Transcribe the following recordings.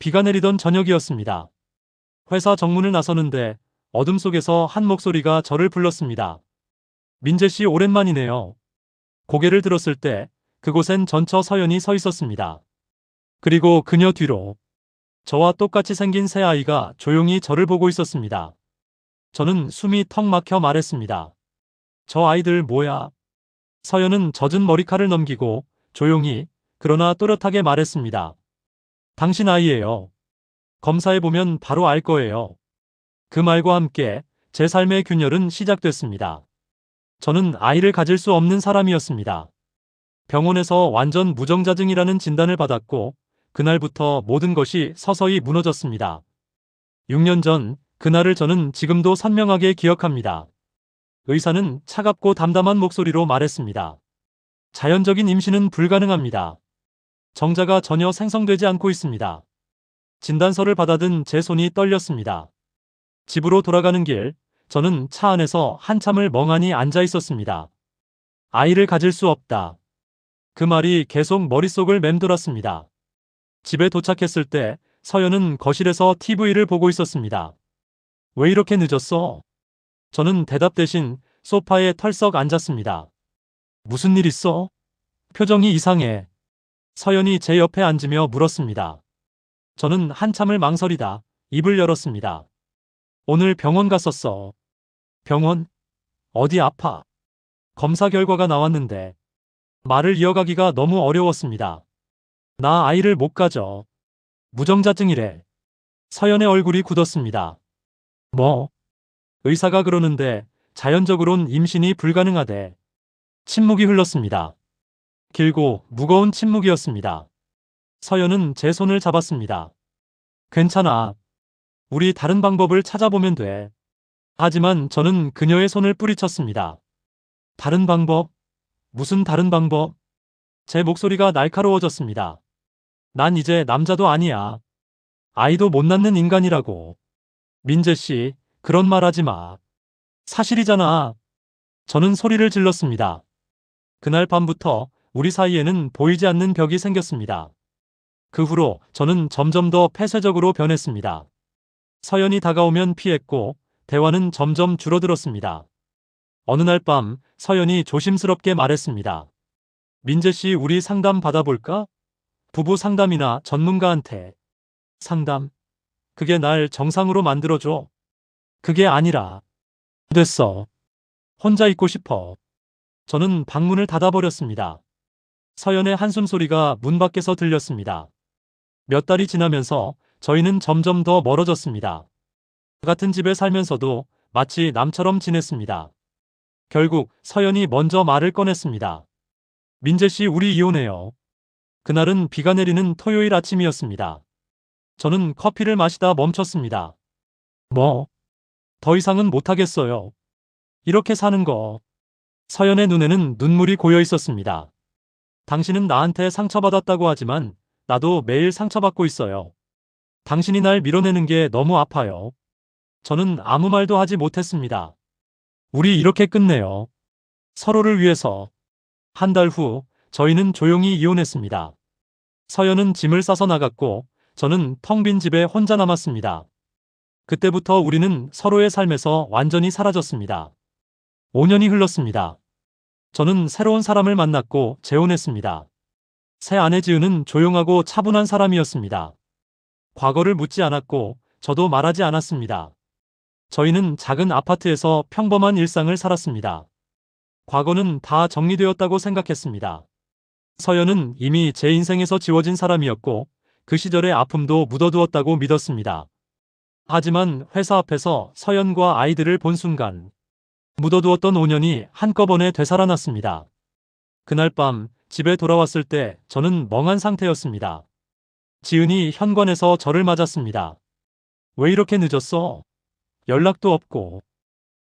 비가 내리던 저녁이었습니다. 회사 정문을 나서는데 어둠 속에서 한 목소리가 저를 불렀습니다. 민재 씨 오랜만이네요. 고개를 들었을 때 그곳엔 전처 서연이 서 있었습니다. 그리고 그녀 뒤로 저와 똑같이 생긴 새 아이가 조용히 저를 보고 있었습니다. 저는 숨이 턱 막혀 말했습니다. 저 아이들 뭐야? 서연은 젖은 머리칼을 넘기고 조용히 그러나 또렷하게 말했습니다. 당신 아이예요. 검사해보면 바로 알 거예요. 그 말과 함께 제 삶의 균열은 시작됐습니다. 저는 아이를 가질 수 없는 사람이었습니다. 병원에서 완전 무정자증이라는 진단을 받았고 그날부터 모든 것이 서서히 무너졌습니다. 6년 전 그날을 저는 지금도 선명하게 기억합니다. 의사는 차갑고 담담한 목소리로 말했습니다. 자연적인 임신은 불가능합니다. 정자가 전혀 생성되지 않고 있습니다. 진단서를 받아든 제 손이 떨렸습니다. 집으로 돌아가는 길, 저는 차 안에서 한참을 멍하니 앉아 있었습니다. 아이를 가질 수 없다. 그 말이 계속 머릿속을 맴돌았습니다. 집에 도착했을 때 서연은 거실에서 TV를 보고 있었습니다. 왜 이렇게 늦었어? 저는 대답 대신 소파에 털썩 앉았습니다. 무슨 일 있어? 표정이 이상해. 서연이 제 옆에 앉으며 물었습니다. 저는 한참을 망설이다 입을 열었습니다. 오늘 병원 갔었어. 병원? 어디 아파? 검사 결과가 나왔는데 말을 이어가기가 너무 어려웠습니다. 나 아이를 못 가져. 무정자증이래. 서연의 얼굴이 굳었습니다. 뭐? 의사가 그러는데 자연적으론 임신이 불가능하대. 침묵이 흘렀습니다. 길고 무거운 침묵이었습니다. 서연은 제 손을 잡았습니다. 괜찮아. 우리 다른 방법을 찾아보면 돼. 하지만 저는 그녀의 손을 뿌리쳤습니다. 다른 방법? 무슨 다른 방법? 제 목소리가 날카로워졌습니다. 난 이제 남자도 아니야. 아이도 못 낳는 인간이라고. 민재 씨, 그런 말 하지 마. 사실이잖아. 저는 소리를 질렀습니다. 그날 밤부터 우리 사이에는 보이지 않는 벽이 생겼습니다. 그 후로 저는 점점 더 폐쇄적으로 변했습니다. 서연이 다가오면 피했고 대화는 점점 줄어들었습니다. 어느 날 밤 서연이 조심스럽게 말했습니다. 민재 씨, 우리 상담 받아볼까? 부부 상담이나 전문가한테. 상담? 그게 날 정상으로 만들어줘. 그게 아니라. 됐어. 혼자 있고 싶어. 저는 방문을 닫아버렸습니다. 서연의 한숨 소리가 문 밖에서 들렸습니다. 몇 달이 지나면서 저희는 점점 더 멀어졌습니다. 같은 집에 살면서도 마치 남처럼 지냈습니다. 결국 서연이 먼저 말을 꺼냈습니다. 민재 씨, 우리 이혼해요. 그날은 비가 내리는 토요일 아침이었습니다. 저는 커피를 마시다 멈췄습니다. 뭐? 더 이상은 못하겠어요. 이렇게 사는 거. 서연의 눈에는 눈물이 고여 있었습니다. 당신은 나한테 상처받았다고 하지만 나도 매일 상처받고 있어요. 당신이 날 밀어내는 게 너무 아파요. 저는 아무 말도 하지 못했습니다. 우리 이렇게 끝내요. 서로를 위해서. 한 달 후 저희는 조용히 이혼했습니다. 서연은 짐을 싸서 나갔고 저는 텅 빈 집에 혼자 남았습니다. 그때부터 우리는 서로의 삶에서 완전히 사라졌습니다. 5년이 흘렀습니다. 저는 새로운 사람을 만났고 재혼했습니다. 새 아내 지은은 조용하고 차분한 사람이었습니다. 과거를 묻지 않았고 저도 말하지 않았습니다. 저희는 작은 아파트에서 평범한 일상을 살았습니다. 과거는 다 정리되었다고 생각했습니다. 서연은 이미 제 인생에서 지워진 사람이었고 그 시절의 아픔도 묻어두었다고 믿었습니다. 하지만 회사 앞에서 서연과 아이들을 본 순간 묻어두었던 5년이 한꺼번에 되살아났습니다. 그날 밤 집에 돌아왔을 때 저는 멍한 상태였습니다. 지은이 현관에서 저를 맞았습니다. 왜 이렇게 늦었어? 연락도 없고.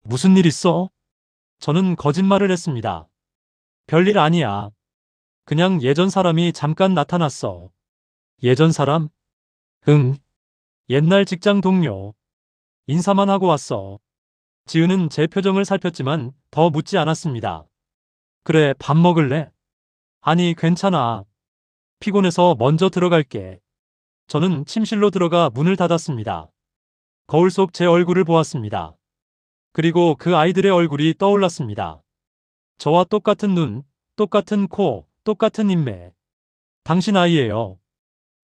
무슨 일 있어? 저는 거짓말을 했습니다. 별일 아니야. 그냥 예전 사람이 잠깐 나타났어. 예전 사람? 응. 옛날 직장 동료. 인사만 하고 왔어. 지은은 제 표정을 살폈지만 더 묻지 않았습니다. 그래, 밥 먹을래? 아니, 괜찮아. 피곤해서 먼저 들어갈게. 저는 침실로 들어가 문을 닫았습니다. 거울 속 제 얼굴을 보았습니다. 그리고 그 아이들의 얼굴이 떠올랐습니다. 저와 똑같은 눈, 똑같은 코, 똑같은 인매. 당신 아이예요.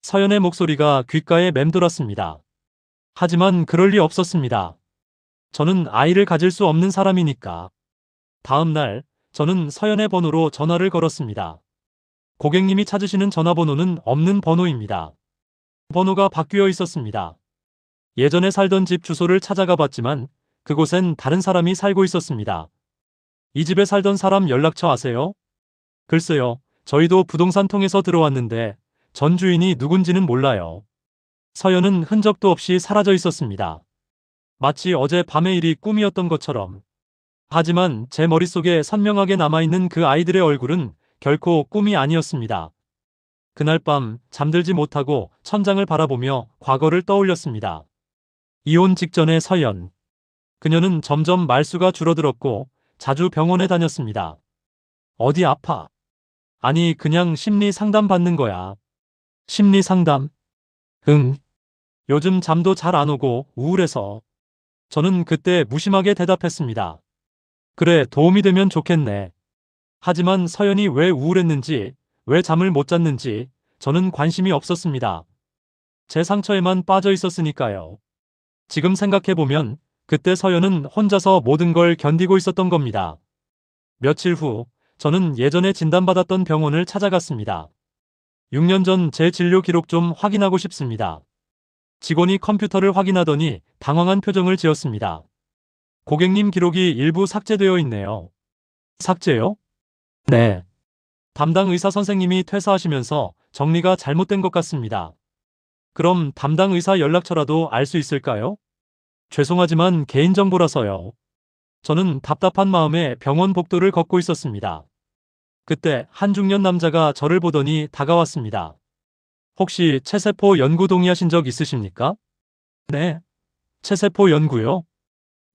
서연의 목소리가 귓가에 맴돌았습니다. 하지만 그럴 리 없었습니다. 저는 아이를 가질 수 없는 사람이니까. 다음 날, 저는 서연의 번호로 전화를 걸었습니다. 고객님이 찾으시는 전화번호는 없는 번호입니다. 번호가 바뀌어 있었습니다. 예전에 살던 집 주소를 찾아가 봤지만 그곳엔 다른 사람이 살고 있었습니다. 이 집에 살던 사람 연락처 아세요? 글쎄요, 저희도 부동산 통해서 들어왔는데 전 주인이 누군지는 몰라요. 서연은 흔적도 없이 사라져 있었습니다. 마치 어제 밤의 일이 꿈이었던 것처럼. 하지만 제 머릿속에 선명하게 남아있는 그 아이들의 얼굴은 결코 꿈이 아니었습니다. 그날 밤 잠들지 못하고 천장을 바라보며 과거를 떠올렸습니다. 이혼 직전의 서연. 그녀는 점점 말수가 줄어들었고 자주 병원에 다녔습니다. 어디 아파? 아니, 그냥 심리 상담 받는 거야. 심리 상담? 응. 요즘 잠도 잘 안 오고 우울해서. 저는 그때 무심하게 대답했습니다. 그래, 도움이 되면 좋겠네. 하지만 서연이 왜 우울했는지, 왜 잠을 못 잤는지 저는 관심이 없었습니다. 제 상처에만 빠져 있었으니까요. 지금 생각해보면 그때 서연은 혼자서 모든 걸 견디고 있었던 겁니다. 며칠 후 저는 예전에 진단받았던 병원을 찾아갔습니다. 6년 전 제 진료 기록 좀 확인하고 싶습니다. 직원이 컴퓨터를 확인하더니 당황한 표정을 지었습니다. 고객님 기록이 일부 삭제되어 있네요. 삭제요? 네. 담당 의사 선생님이 퇴사하시면서 정리가 잘못된 것 같습니다. 그럼 담당 의사 연락처라도 알 수 있을까요? 죄송하지만 개인정보라서요. 저는 답답한 마음에 병원 복도를 걷고 있었습니다. 그때 한 중년 남자가 저를 보더니 다가왔습니다. 혹시 체세포 연구 동의하신 적 있으십니까? 네. 체세포 연구요?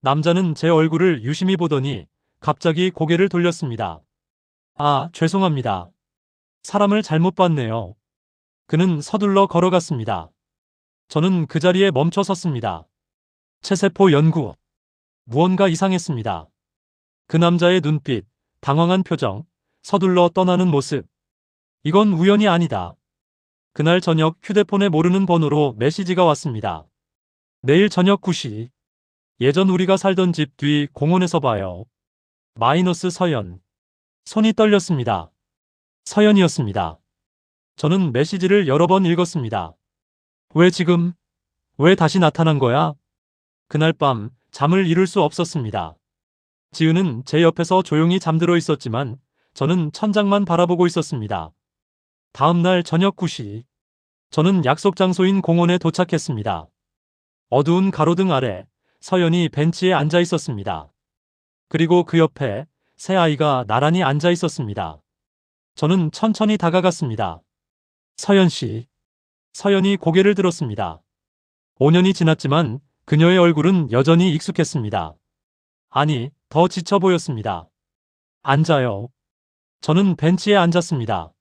남자는 제 얼굴을 유심히 보더니 갑자기 고개를 돌렸습니다. 아, 죄송합니다. 사람을 잘못 봤네요. 그는 서둘러 걸어갔습니다. 저는 그 자리에 멈춰 섰습니다. 체세포 연구. 무언가 이상했습니다. 그 남자의 눈빛, 당황한 표정, 서둘러 떠나는 모습. 이건 우연이 아니다. 그날 저녁 휴대폰에 모르는 번호로 메시지가 왔습니다. 내일 저녁 9시. 예전 우리가 살던 집 뒤 공원에서 봐요. 마이너스 서연. 손이 떨렸습니다. 서연이었습니다. 저는 메시지를 여러 번 읽었습니다. 왜 지금? 왜 다시 나타난 거야? 그날 밤 잠을 이룰 수 없었습니다. 지은은 제 옆에서 조용히 잠들어 있었지만 저는 천장만 바라보고 있었습니다. 다음 날 저녁 9시. 저는 약속 장소인 공원에 도착했습니다. 어두운 가로등 아래 서연이 벤치에 앉아 있었습니다. 그리고 그 옆에 새 아이가 나란히 앉아 있었습니다. 저는 천천히 다가갔습니다. 서연 씨. 서연이 고개를 들었습니다. 5년이 지났지만 그녀의 얼굴은 여전히 익숙했습니다. 아니, 더 지쳐 보였습니다. 앉아요. 저는 벤치에 앉았습니다.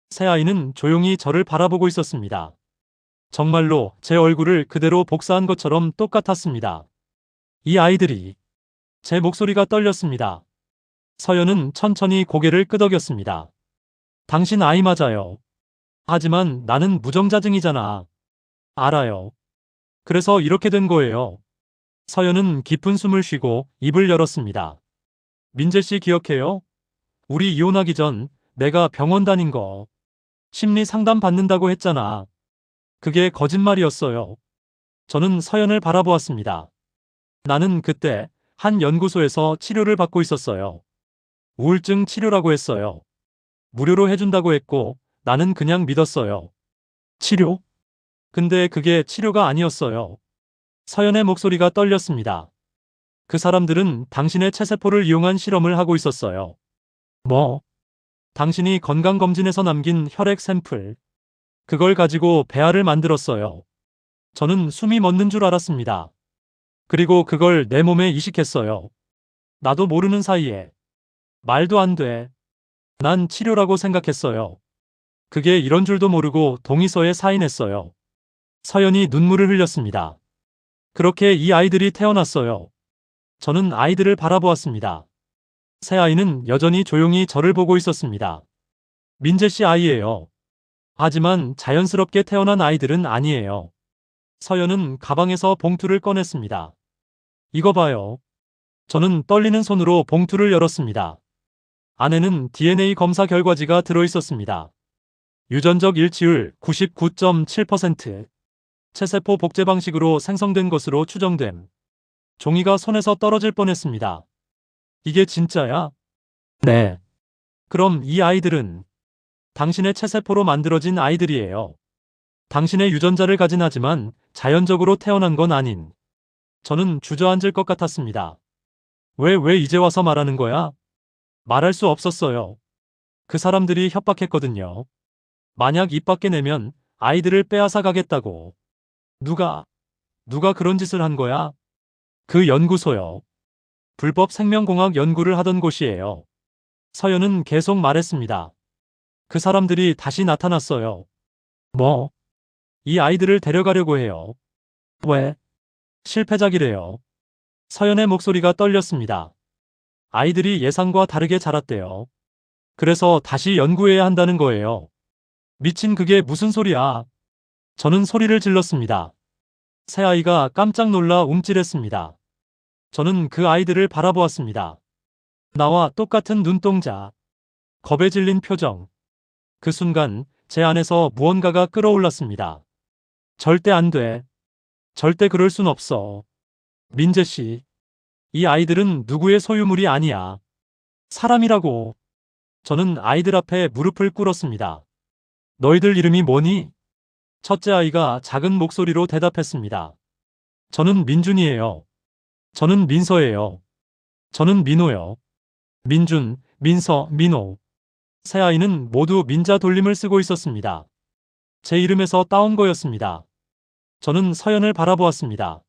새아이는 조용히 저를 바라보고 있었습니다. 정말로 제 얼굴을 그대로 복사한 것처럼 똑같았습니다. 이 아이들이. 제 목소리가 떨렸습니다. 서연은 천천히 고개를 끄덕였습니다. 당신 아이 맞아요. 하지만 나는 무정자증이잖아. 알아요. 그래서 이렇게 된 거예요. 서연은 깊은 숨을 쉬고 입을 열었습니다. 민재 씨 기억해요? 우리 이혼하기 전 내가 병원 다닌 거. 심리 상담 받는다고 했잖아. 그게 거짓말이었어요. 저는 서연을 바라보았습니다. 나는 그때 한 연구소에서 치료를 받고 있었어요. 우울증 치료라고 했어요. 무료로 해준다고 했고 나는 그냥 믿었어요. 치료? 근데 그게 치료가 아니었어요. 서연의 목소리가 떨렸습니다. 그 사람들은 당신의 체세포를 이용한 실험을 하고 있었어요. 뭐? 당신이 건강검진에서 남긴 혈액 샘플. 그걸 가지고 배아를 만들었어요. 저는 숨이 멎는 줄 알았습니다. 그리고 그걸 내 몸에 이식했어요. 나도 모르는 사이에. 말도 안 돼. 난 치료라고 생각했어요. 그게 이런 줄도 모르고 동의서에 사인했어요. 서연이 눈물을 흘렸습니다. 그렇게 이 아이들이 태어났어요. 저는 아이들을 바라보았습니다. 새 아이는 여전히 조용히 저를 보고 있었습니다. 민재 씨 아이예요. 하지만 자연스럽게 태어난 아이들은 아니에요. 서연은 가방에서 봉투를 꺼냈습니다. 이거 봐요. 저는 떨리는 손으로 봉투를 열었습니다. 안에는 DNA 검사 결과지가 들어있었습니다. 유전적 일치율 99.7%, 체세포 복제 방식으로 생성된 것으로 추정됨. 종이가 손에서 떨어질 뻔했습니다. 이게 진짜야? 네. 그럼 이 아이들은 당신의 체세포로 만들어진 아이들이에요. 당신의 유전자를 가진 하지만 자연적으로 태어난 건 아닌. 저는 주저앉을 것 같았습니다. 왜 이제 와서 말하는 거야? 말할 수 없었어요. 그 사람들이 협박했거든요. 만약 입 밖에 내면 아이들을 빼앗아 가겠다고. 누가 그런 짓을 한 거야? 그 연구소요. 불법 생명공학 연구를 하던 곳이에요. 서연은 계속 말했습니다. 그 사람들이 다시 나타났어요. 뭐? 이 아이들을 데려가려고 해요. 왜? 실패작이래요. 서연의 목소리가 떨렸습니다. 아이들이 예상과 다르게 자랐대요. 그래서 다시 연구해야 한다는 거예요. 미친 그게 무슨 소리야? 저는 소리를 질렀습니다. 새 아이가 깜짝 놀라 움찔했습니다. 저는 그 아이들을 바라보았습니다. 나와 똑같은 눈동자, 겁에 질린 표정. 그 순간 제 안에서 무언가가 끓어올랐습니다. 절대 안 돼. 절대 그럴 순 없어. 민재 씨, 이 아이들은 누구의 소유물이 아니야. 사람이라고. 저는 아이들 앞에 무릎을 꿇었습니다. 너희들 이름이 뭐니? 첫째 아이가 작은 목소리로 대답했습니다. 저는 민준이에요. 저는 민서예요. 저는 민호요. 민준, 민서, 민호. 세 아이는 모두 민자 돌림을 쓰고 있었습니다. 제 이름에서 따온 거였습니다. 저는 서연을 바라보았습니다.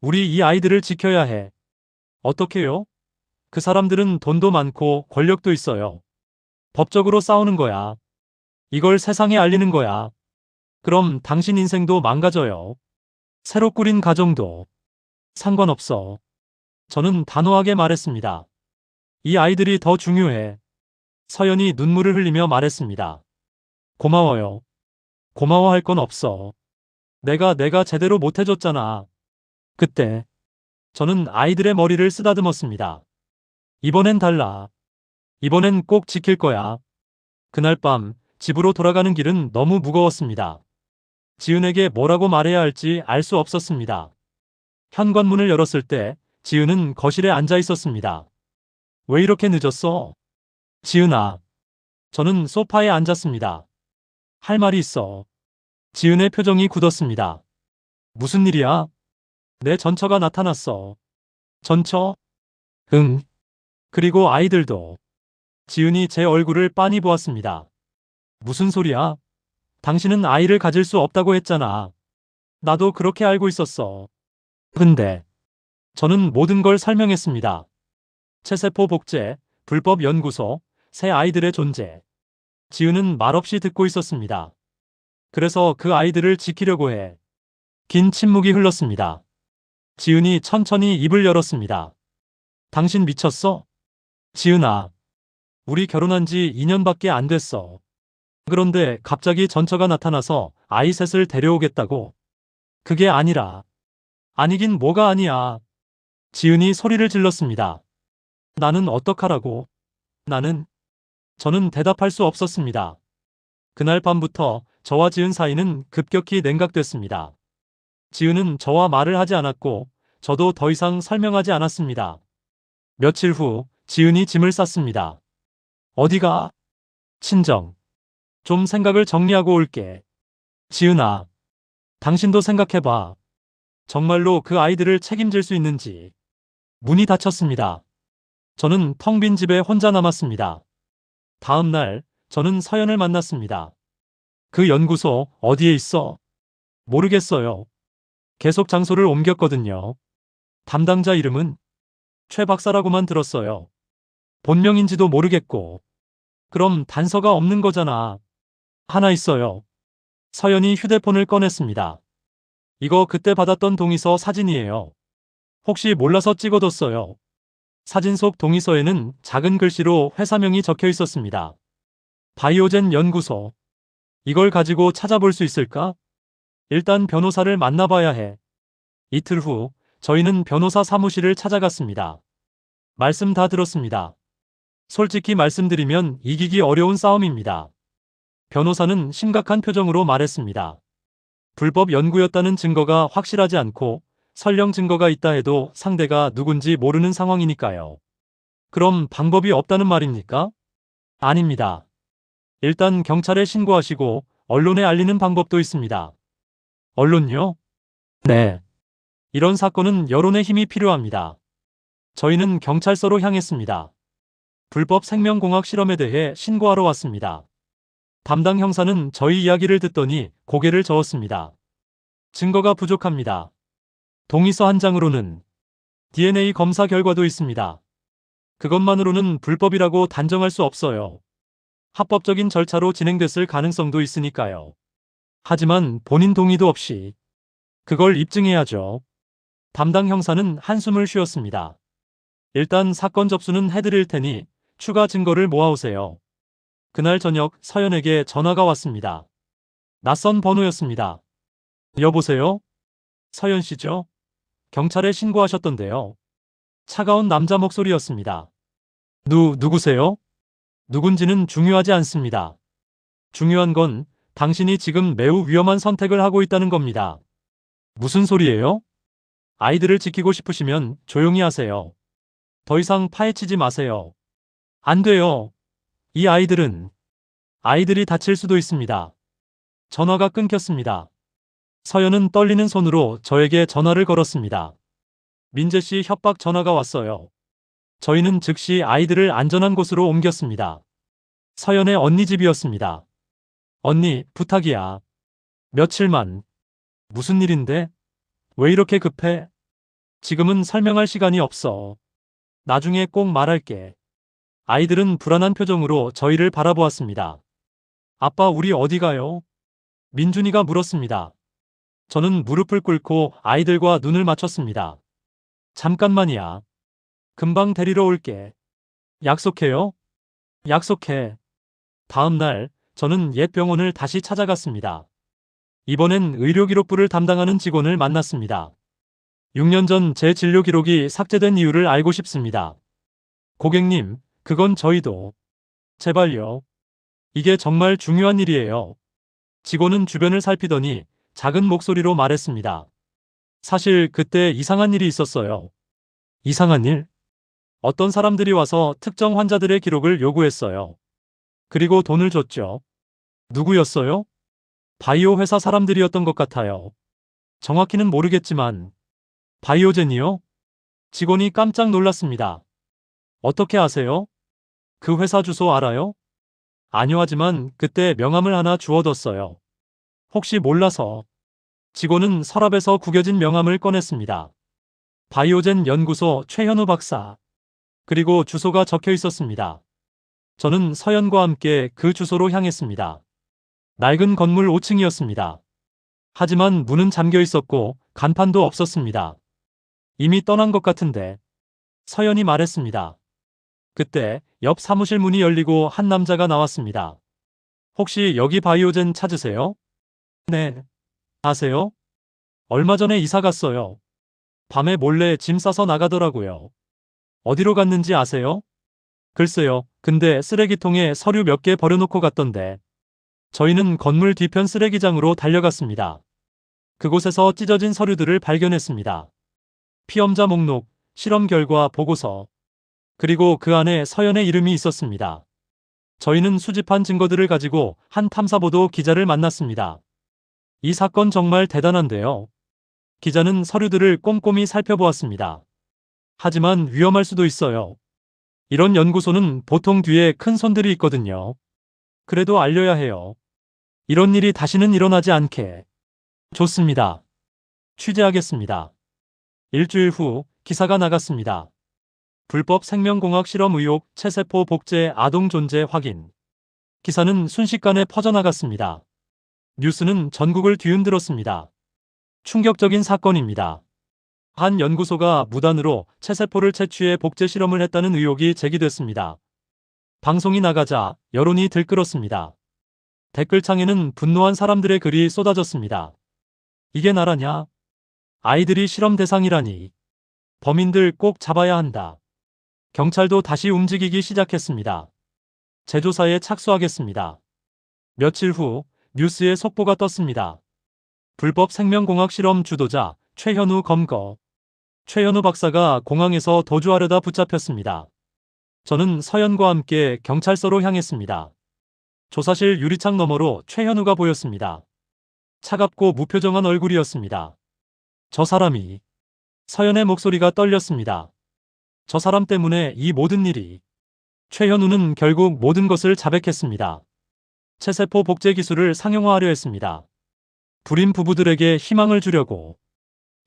우리 이 아이들을 지켜야 해. 어떻게요? 그 사람들은 돈도 많고 권력도 있어요. 법적으로 싸우는 거야. 이걸 세상에 알리는 거야. 그럼 당신 인생도 망가져요. 새로 꾸린 가정도. 상관없어. 저는 단호하게 말했습니다. 이 아이들이 더 중요해. 서연이 눈물을 흘리며 말했습니다. 고마워요. 고마워할 건 없어. 내가 제대로 못해줬잖아. 그때 저는 아이들의 머리를 쓰다듬었습니다. 이번엔 달라. 이번엔 꼭 지킬 거야. 그날 밤 집으로 돌아가는 길은 너무 무거웠습니다. 지은에게 뭐라고 말해야 할지 알 수 없었습니다. 현관문을 열었을 때 지은은 거실에 앉아 있었습니다. 왜 이렇게 늦었어? 지은아. 저는 소파에 앉았습니다. 할 말이 있어. 지은의 표정이 굳었습니다. 무슨 일이야? 내 전처가 나타났어. 전처? 응. 그리고 아이들도. 지은이 제 얼굴을 빤히 보았습니다. 무슨 소리야? 당신은 아이를 가질 수 없다고 했잖아. 나도 그렇게 알고 있었어. 근데 저는 모든 걸 설명했습니다. 체세포 복제, 불법 연구소, 새 아이들의 존재. 지은은 말없이 듣고 있었습니다. 그래서 그 아이들을 지키려고 해. 긴 침묵이 흘렀습니다. 지은이 천천히 입을 열었습니다. 당신 미쳤어? 지은아. 우리 결혼한 지 2년밖에 안 됐어. 그런데 갑자기 전처가 나타나서 아이 셋을 데려오겠다고? 그게 아니라. 아니긴 뭐가 아니야. 지은이 소리를 질렀습니다. 나는 어떡하라고? 저는 대답할 수 없었습니다. 그날 밤부터 저와 지은 사이는 급격히 냉각됐습니다. 지은은 저와 말을 하지 않았고 저도 더 이상 설명하지 않았습니다. 며칠 후 지은이 짐을 쌌습니다. 어디가? 친정. 좀 생각을 정리하고 올게. 지은아, 당신도 생각해봐. 정말로 그 아이들을 책임질 수 있는지. 문이 닫혔습니다. 저는 텅 빈 집에 혼자 남았습니다. 다음 날 저는 서연을 만났습니다. 그 연구소 어디에 있어? 모르겠어요. 계속 장소를 옮겼거든요. 담당자 이름은 최 박사라고만 들었어요. 본명인지도 모르겠고. 그럼 단서가 없는 거잖아. 하나 있어요. 서연이 휴대폰을 꺼냈습니다. 이거 그때 받았던 동의서 사진이에요. 혹시 몰라서 찍어뒀어요. 사진 속 동의서에는 작은 글씨로 회사명이 적혀 있었습니다. 바이오젠 연구소. 이걸 가지고 찾아볼 수 있을까? 일단 변호사를 만나봐야 해. 이틀 후, 저희는 변호사 사무실을 찾아갔습니다. 말씀 다 들었습니다. 솔직히 말씀드리면 이기기 어려운 싸움입니다. 변호사는 심각한 표정으로 말했습니다. 불법 연구였다는 증거가 확실하지 않고 설령 증거가 있다 해도 상대가 누군지 모르는 상황이니까요. 그럼 방법이 없다는 말입니까? 아닙니다. 일단 경찰에 신고하시고 언론에 알리는 방법도 있습니다. 언론요? 네. 이런 사건은 여론의 힘이 필요합니다. 저희는 경찰서로 향했습니다. 불법 생명공학 실험에 대해 신고하러 왔습니다. 담당 형사는 저희 이야기를 듣더니 고개를 저었습니다. 증거가 부족합니다. 동의서 한 장으로는 DNA 검사 결과도 있습니다. 그것만으로는 불법이라고 단정할 수 없어요. 합법적인 절차로 진행됐을 가능성도 있으니까요. 하지만 본인 동의도 없이 그걸 입증해야죠. 담당 형사는 한숨을 쉬었습니다. 일단 사건 접수는 해드릴 테니 추가 증거를 모아오세요. 그날 저녁 서연에게 전화가 왔습니다. 낯선 번호였습니다. 여보세요? 서연 씨죠? 경찰에 신고하셨던데요. 차가운 남자 목소리였습니다. 누구세요? 누군지는 중요하지 않습니다. 중요한 건 당신이 지금 매우 위험한 선택을 하고 있다는 겁니다. 무슨 소리예요? 아이들을 지키고 싶으시면 조용히 하세요. 더 이상 파헤치지 마세요. 안 돼요. 이 아이들이 다칠 수도 있습니다. 전화가 끊겼습니다. 서연은 떨리는 손으로 저에게 전화를 걸었습니다. 민재 씨 협박 전화가 왔어요. 저희는 즉시 아이들을 안전한 곳으로 옮겼습니다. 서연의 언니 집이었습니다. 언니, 부탁이야. 며칠만. 무슨 일인데? 왜 이렇게 급해? 지금은 설명할 시간이 없어. 나중에 꼭 말할게. 아이들은 불안한 표정으로 저희를 바라보았습니다. 아빠, 우리 어디 가요? 민준이가 물었습니다. 저는 무릎을 꿇고 아이들과 눈을 맞췄습니다. 잠깐만이야. 금방 데리러 올게. 약속해요? 약속해. 다음 날, 저는 옛 병원을 다시 찾아갔습니다. 이번엔 의료기록부를 담당하는 직원을 만났습니다. 6년 전 제 진료 기록이 삭제된 이유를 알고 싶습니다. 고객님, 그건 저희도. 제발요. 이게 정말 중요한 일이에요. 직원은 주변을 살피더니 작은 목소리로 말했습니다. 사실 그때 이상한 일이 있었어요. 이상한 일? 어떤 사람들이 와서 특정 환자들의 기록을 요구했어요. 그리고 돈을 줬죠. 누구였어요? 바이오 회사 사람들이었던 것 같아요. 정확히는 모르겠지만. 바이오젠이요? 직원이 깜짝 놀랐습니다. 어떻게 아세요? 그 회사 주소 알아요? 아니요, 하지만 그때 명함을 하나 주워뒀어요. 혹시 몰라서. 직원은 서랍에서 구겨진 명함을 꺼냈습니다. 바이오젠 연구소 최현우 박사. 그리고 주소가 적혀 있었습니다. 저는 서연과 함께 그 주소로 향했습니다. 낡은 건물 5층이었습니다. 하지만 문은 잠겨 있었고 간판도 없었습니다. 이미 떠난 것 같은데. 서연이 말했습니다. 그때 옆 사무실 문이 열리고 한 남자가 나왔습니다. 혹시 여기 바이오젠 찾으세요? 네. 아세요? 얼마 전에 이사 갔어요. 밤에 몰래 짐 싸서 나가더라고요. 어디로 갔는지 아세요? 글쎄요. 근데 쓰레기통에 서류 몇 개 버려놓고 갔던데. 저희는 건물 뒤편 쓰레기장으로 달려갔습니다. 그곳에서 찢어진 서류들을 발견했습니다. 피험자 목록, 실험 결과 보고서, 그리고 그 안에 서연의 이름이 있었습니다. 저희는 수집한 증거들을 가지고 한 탐사보도 기자를 만났습니다. 이 사건 정말 대단한데요. 기자는 서류들을 꼼꼼히 살펴보았습니다. 하지만 위험할 수도 있어요. 이런 연구소는 보통 뒤에 큰 손들이 있거든요. 그래도 알려야 해요. 이런 일이 다시는 일어나지 않게. 좋습니다. 취재하겠습니다. 일주일 후 기사가 나갔습니다. 불법 생명공학 실험 의혹 체세포 복제 아동 존재 확인. 기사는 순식간에 퍼져나갔습니다. 뉴스는 전국을 뒤흔들었습니다. 충격적인 사건입니다. 한 연구소가 무단으로 체세포를 채취해 복제 실험을 했다는 의혹이 제기됐습니다. 방송이 나가자 여론이 들끓었습니다. 댓글창에는 분노한 사람들의 글이 쏟아졌습니다. 이게 나라냐? 아이들이 실험 대상이라니. 범인들 꼭 잡아야 한다. 경찰도 다시 움직이기 시작했습니다. 재조사에 착수하겠습니다. 며칠 후 뉴스에 속보가 떴습니다. 불법 생명공학 실험 주도자 최현우 검거. 최현우 박사가 공항에서 도주하려다 붙잡혔습니다. 저는 서연과 함께 경찰서로 향했습니다. 조사실 유리창 너머로 최현우가 보였습니다. 차갑고 무표정한 얼굴이었습니다. 저 사람이. 서연의 목소리가 떨렸습니다. 저 사람 때문에 이 모든 일이. 최현우는 결국 모든 것을 자백했습니다. 체세포 복제 기술을 상용화하려 했습니다. 불임 부부들에게 희망을 주려고.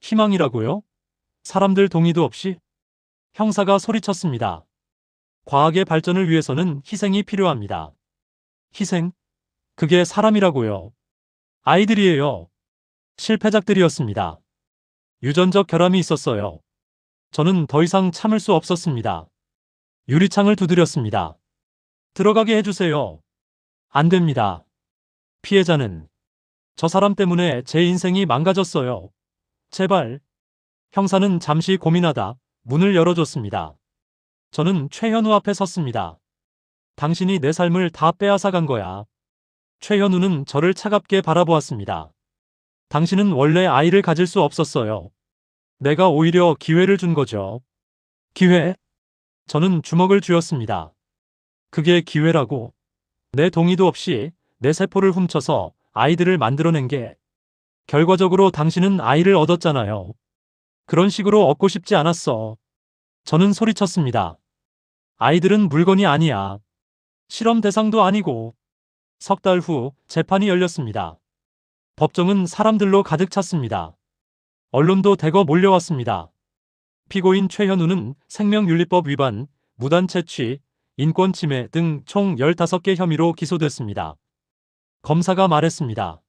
희망이라고요? 사람들 동의도 없이? 형사가 소리쳤습니다. 과학의 발전을 위해서는 희생이 필요합니다. 희생? 그게 사람이라고요. 아이들이에요. 실패작들이었습니다. 유전적 결함이 있었어요. 저는 더 이상 참을 수 없었습니다. 유리창을 두드렸습니다. 들어가게 해주세요. 안 됩니다. 피해자는 저 사람 때문에 제 인생이 망가졌어요. 제발. 형사는 잠시 고민하다 문을 열어줬습니다. 저는 최현우 앞에 섰습니다. 당신이 내 삶을 다 빼앗아간 거야. 최현우는 저를 차갑게 바라보았습니다. 당신은 원래 아이를 가질 수 없었어요. 내가 오히려 기회를 준 거죠. 기회? 저는 주먹을 쥐었습니다. 그게 기회라고. 내 동의도 없이 내 세포를 훔쳐서 아이들을 만들어낸 게. 결과적으로 당신은 아이를 얻었잖아요. 그런 식으로 얻고 싶지 않았어. 저는 소리쳤습니다. 아이들은 물건이 아니야. 실험 대상도 아니고. 석 달 후 재판이 열렸습니다. 법정은 사람들로 가득 찼습니다. 언론도 대거 몰려왔습니다. 피고인 최현우는 생명윤리법 위반, 무단 채취, 인권 침해 등 총 15개 혐의로 기소됐습니다. 검사가 말했습니다.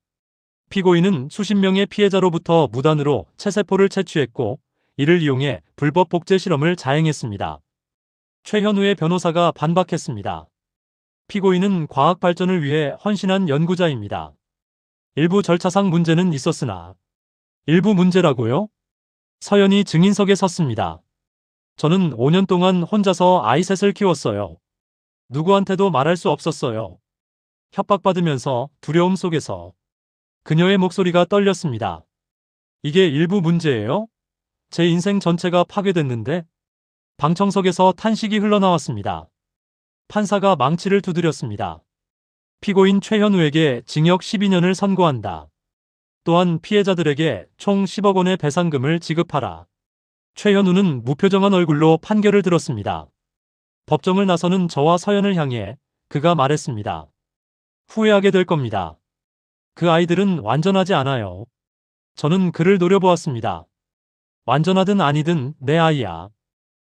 피고인은 수십 명의 피해자로부터 무단으로 체세포를 채취했고 이를 이용해 불법 복제 실험을 자행했습니다. 최현우의 변호사가 반박했습니다. 피고인은 과학 발전을 위해 헌신한 연구자입니다. 일부 절차상 문제는 있었으나. 일부 문제라고요? 서연이 증인석에 섰습니다. 저는 5년 동안 혼자서 아이 셋을 키웠어요. 누구한테도 말할 수 없었어요. 협박받으면서 두려움 속에서. 그녀의 목소리가 떨렸습니다. 이게 일부 문제예요? 제 인생 전체가 파괴됐는데? 방청석에서 탄식이 흘러나왔습니다. 판사가 망치를 두드렸습니다. 피고인 최현우에게 징역 12년을 선고한다. 또한 피해자들에게 총 10억 원의 배상금을 지급하라. 최현우는 무표정한 얼굴로 판결을 들었습니다. 법정을 나서는 저와 서연을 향해 그가 말했습니다. 후회하게 될 겁니다. 그 아이들은 완전하지 않아요. 저는 그를 노려보았습니다. 완전하든 아니든 내 아이야.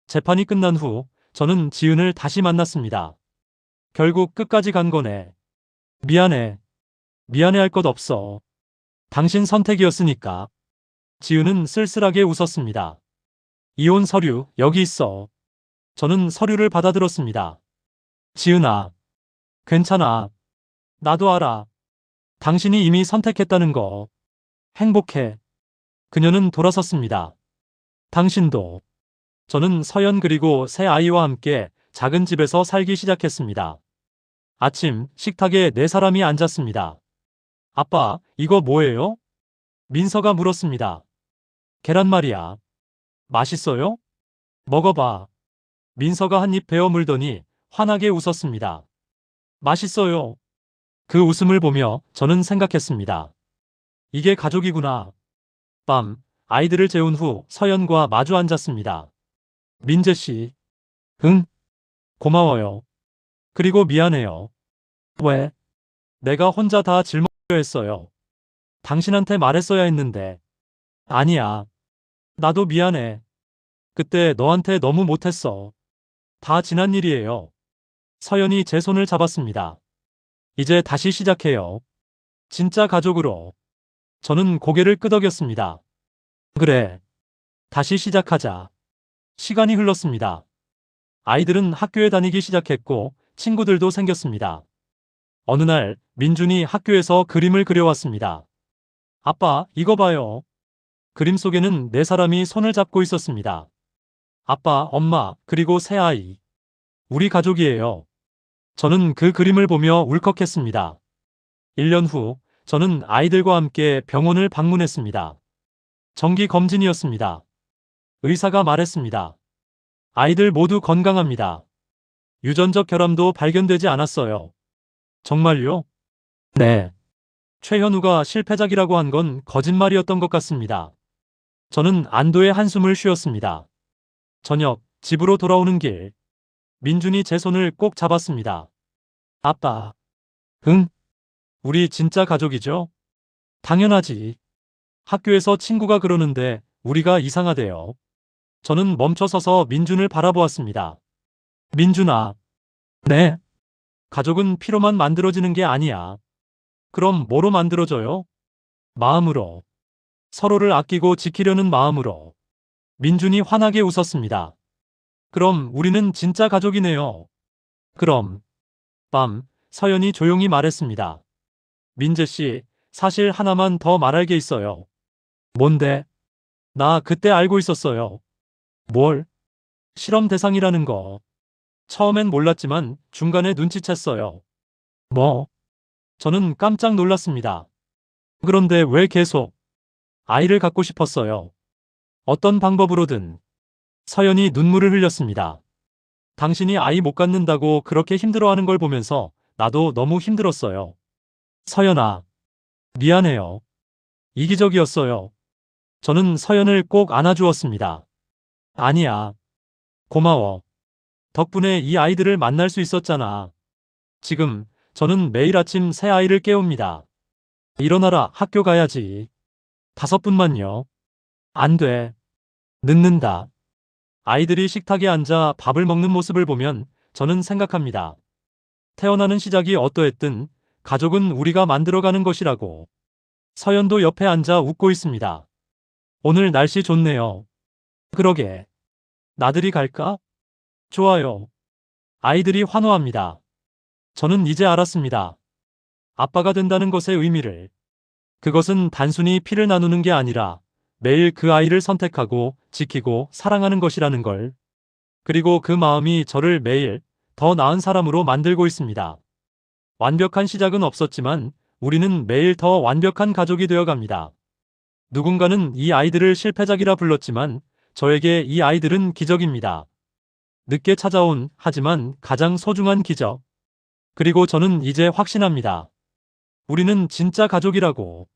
재판이 끝난 후 저는 지은을 다시 만났습니다. 결국 끝까지 간 거네. 미안해. 미안해할 것 없어. 당신 선택이었으니까. 지은은 쓸쓸하게 웃었습니다. 이혼 서류 여기 있어. 저는 서류를 받아들었습니다. 지은아. 괜찮아. 나도 알아. 당신이 이미 선택했다는 거. 행복해. 그녀는 돌아섰습니다. 당신도. 저는 서연 그리고 새 아이와 함께 작은 집에서 살기 시작했습니다. 아침 식탁에 네 사람이 앉았습니다. 아빠, 이거 뭐예요? 민서가 물었습니다. 계란말이야. 맛있어요? 먹어봐. 민서가 한 입 베어 물더니 환하게 웃었습니다. 맛있어요. 그 웃음을 보며 저는 생각했습니다. 이게 가족이구나. 밤, 아이들을 재운 후 서연과 마주 앉았습니다. 민재 씨. 응? 고마워요. 그리고 미안해요. 왜? 내가 혼자 다 짊어져야 했어요. 당신한테 말했어야 했는데. 아니야. 나도 미안해. 그때 너한테 너무 못했어. 다 지난 일이에요. 서연이 제 손을 잡았습니다. 이제 다시 시작해요. 진짜 가족으로. 저는 고개를 끄덕였습니다. 그래. 다시 시작하자. 시간이 흘렀습니다. 아이들은 학교에 다니기 시작했고 친구들도 생겼습니다. 어느 날 민준이 학교에서 그림을 그려왔습니다. 아빠, 이거 봐요. 그림 속에는 네 사람이 손을 잡고 있었습니다. 아빠, 엄마, 그리고 새 아이. 우리 가족이에요. 저는 그 그림을 보며 울컥했습니다. 1년 후, 저는 아이들과 함께 병원을 방문했습니다. 정기 검진이었습니다. 의사가 말했습니다. 아이들 모두 건강합니다. 유전적 결함도 발견되지 않았어요. 정말요? 네. 최현우가 실패작이라고 한 건 거짓말이었던 것 같습니다. 저는 안도의 한숨을 쉬었습니다. 저녁, 집으로 돌아오는 길. 민준이 제 손을 꼭 잡았습니다. 아빠. 응? 우리 진짜 가족이죠? 당연하지. 학교에서 친구가 그러는데 우리가 이상하대요. 저는 멈춰서서 민준을 바라보았습니다. 민준아. 네? 가족은 피로만 만들어지는 게 아니야. 그럼 뭐로 만들어져요? 마음으로. 서로를 아끼고 지키려는 마음으로. 민준이 환하게 웃었습니다. 그럼 우리는 진짜 가족이네요. 그럼. 밤, 서연이 조용히 말했습니다. 민재 씨, 사실 하나만 더 말할 게 있어요. 뭔데? 나 그때 알고 있었어요. 뭘? 실험 대상이라는 거. 처음엔 몰랐지만 중간에 눈치챘어요. 뭐? 저는 깜짝 놀랐습니다. 그런데 왜 계속 아이를 갖고 싶었어요? 어떤 방법으로든. 서연이 눈물을 흘렸습니다. 당신이 아이 못 갖는다고 그렇게 힘들어하는 걸 보면서 나도 너무 힘들었어요. 서연아, 미안해요. 이기적이었어요. 저는 서연을 꼭 안아주었습니다. 아니야. 고마워. 덕분에 이 아이들을 만날 수 있었잖아. 지금 저는 매일 아침 새 아이를 깨웁니다. 일어나라, 학교 가야지. 5분만요. 안 돼. 늦는다. 아이들이 식탁에 앉아 밥을 먹는 모습을 보면 저는 생각합니다. 태어나는 시작이 어떠했든 가족은 우리가 만들어가는 것이라고. 서연도 옆에 앉아 웃고 있습니다. 오늘 날씨 좋네요. 그러게. 나들이 갈까? 좋아요. 아이들이 환호합니다. 저는 이제 알았습니다. 아빠가 된다는 것의 의미를. 그것은 단순히 피를 나누는 게 아니라 매일 그 아이를 선택하고 지키고 사랑하는 것이라는 걸. 그리고 그 마음이 저를 매일 더 나은 사람으로 만들고 있습니다. 완벽한 시작은 없었지만 우리는 매일 더 완벽한 가족이 되어 갑니다. 누군가는 이 아이들을 실패작이라 불렀지만 저에게 이 아이들은 기적입니다. 늦게 찾아온 하지만 가장 소중한 기적. 그리고 저는 이제 확신합니다. 우리는 진짜 가족이라고.